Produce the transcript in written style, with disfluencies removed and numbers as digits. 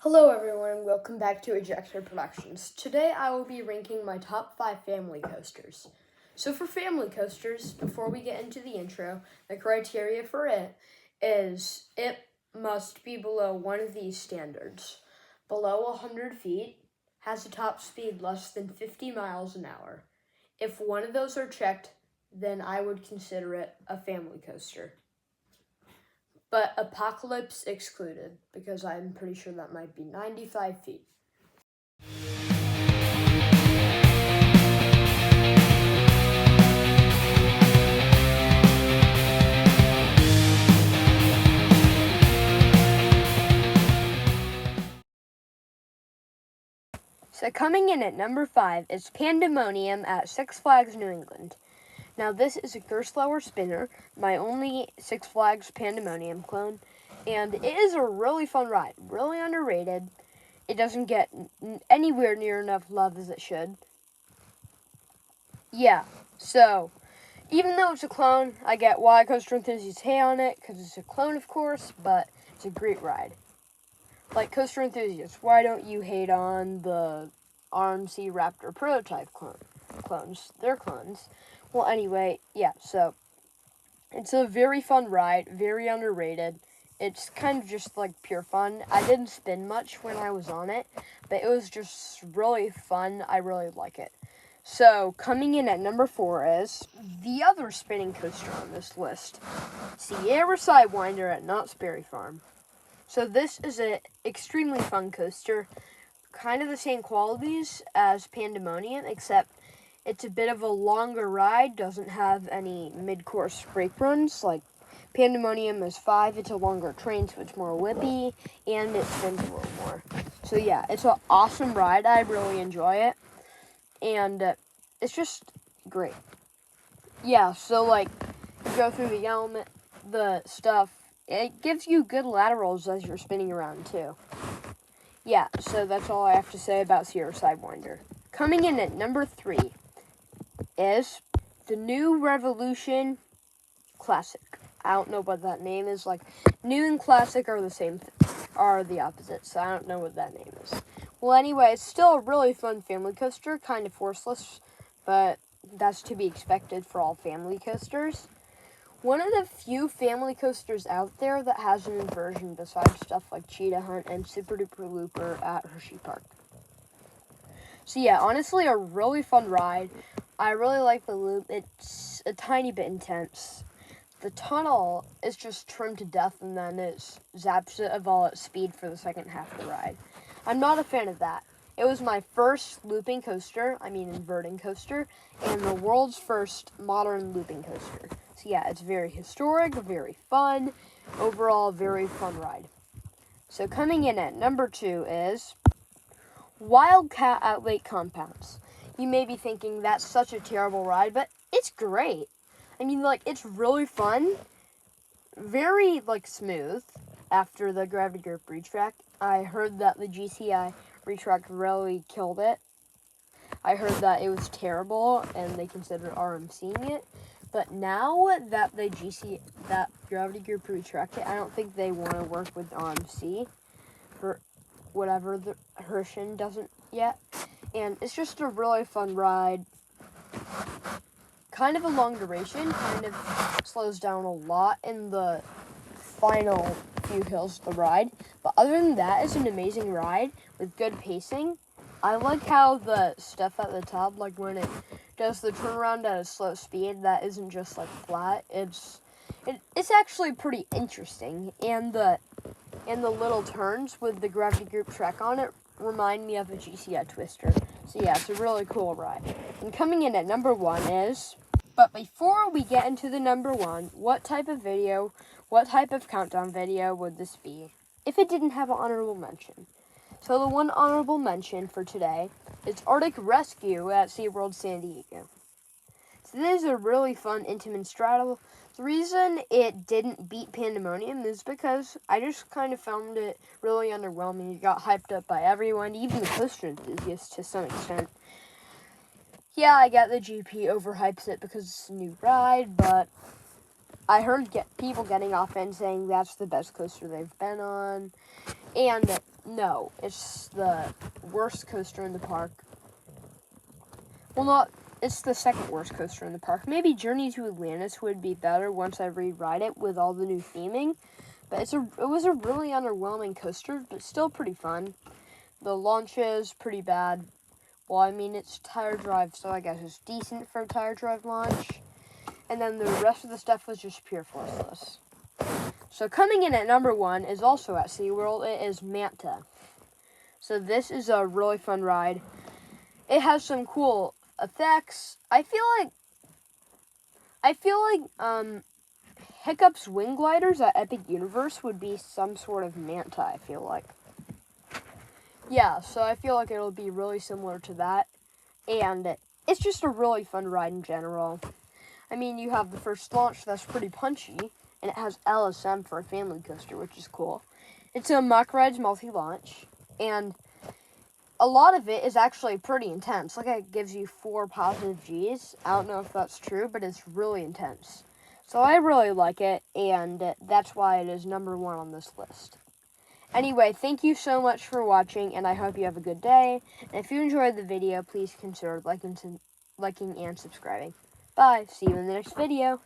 Hello everyone and welcome back to Ejector Productions. Today I will be ranking my top 5 family coasters. So for family coasters, before we get into the intro, the criteria for it is it must be below one of these standards. Below 100 feet, has a top speed less than 50 miles an hour. If one of those are checked, then I would consider it a family coaster. But Apocalypse excluded, because I'm pretty sure that might be 95 feet. So coming in at number 5 is Pandemonium at Six Flags New England. Now this is a Gerstlauer spinner, my only Six Flags Pandemonium clone, and it is a really fun ride, really underrated. It doesn't get anywhere near enough love as it should. Yeah, so even though it's a clone, I get why Coaster Enthusiasts hate on it, because it's a clone of course, but it's a great ride. Like Coaster Enthusiasts, why don't you hate on the RMC Raptor prototype clones? They're clones. Well, anyway, yeah, so it's a very fun ride, very underrated. It's kind of just like pure fun. I didn't spin much when I was on it, but it was just really fun. I really like it. So, coming in at number 4 is the other spinning coaster on this list, Sierra Sidewinder at Knott's Berry Farm. So this is an extremely fun coaster, kind of the same qualities as Pandemonium, except it's a bit of a longer ride, doesn't have any mid-course brake runs. Like Pandemonium is 5, it's a longer train, so it's more whippy, and it spins a little more. So yeah, it's an awesome ride. I really enjoy it, and it's just great. Yeah, so like, you go through the stuff, it gives you good laterals as you're spinning around too. Yeah, so that's all I have to say about Sierra Sidewinder. Coming in at number 3 is the New Revolution Classic. I don't know what that name is. Like, new and classic are the opposites, so I don't know what that name is. Well, anyway, it's still a really fun family coaster, kind of forceless, but that's to be expected for all family coasters. One of the few family coasters out there that has an inversion besides stuff like Cheetah Hunt and Super Duper Looper at Hershey Park. So yeah, honestly, a really fun ride. I really like the loop. It's a tiny bit intense. The tunnel is just trimmed to death, and then it zaps it of all its speed for the second half of the ride. I'm not a fan of that. It was my first inverting coaster, and the world's first modern looping coaster. So yeah, it's very historic, very fun, overall very fun ride. So coming in at number 2 is Wildcat at Lake Compounce. You may be thinking that's such a terrible ride, but it's great. I mean, like, it's really fun, very, like, smooth after the Gravity Grip retrack. I heard that the GCI retrack really killed it. I heard that it was terrible, and they considered RMCing it. But now that that Gravity Grip retracked it, I don't think they want to work with RMC for whatever the Hershey doesn't yet. And it's just a really fun ride. Kind of a long duration, kind of slows down a lot in the final few hills of the ride. But other than that, it's an amazing ride with good pacing. I like how the stuff at the top, like when it does the turnaround at a slow speed, that isn't just like flat. It's actually pretty interesting. And the little turns with the Gravity Group track on it remind me of a GCI Twister. So yeah, it's a really cool ride. And coming in at number 1 is... But before we get into the number 1, what type of countdown video would this be if it didn't have an honorable mention? So the one honorable mention for today is Arctic Rescue at SeaWorld San Diego. So this is a really fun intimate straddle. The reason it didn't beat Pandemonium is because I just kind of found it really underwhelming. It got hyped up by everyone, even the coaster enthusiasts to some extent. Yeah, I get the GP overhypes it because it's a new ride, but I heard people getting off and saying that's the best coaster they've been on. And No, it's the worst coaster in the park. Well, not, it's the second worst coaster in the park. Maybe Journey to Atlantis would be better once I re-ride it with all the new theming. But it was a really underwhelming coaster, but still pretty fun. The launch is pretty bad. Well, I mean, it's tire drive, so I guess it's decent for a tire drive launch. And then the rest of the stuff was just pure flessless. So coming in at number 1 is also at SeaWorld. It is Manta. So this is a really fun ride. It has some cool effects. I feel like Hiccup's wing gliders at Epic Universe would be some sort of Manta, I feel like. Yeah, so I feel like it'll be really similar to that. And it's just a really fun ride in general. I mean, you have the first launch that's pretty punchy, and it has LSM for a family coaster, which is cool. It's a Muck Rides multi-launch, and a lot of it is actually pretty intense. Like, it gives you 4 positive Gs. I don't know if that's true, but it's really intense. So I really like it, and that's why it is number 1 on this list. Anyway, thank you so much for watching, and I hope you have a good day. And if you enjoyed the video, please consider liking and subscribing. Bye. See you in the next video.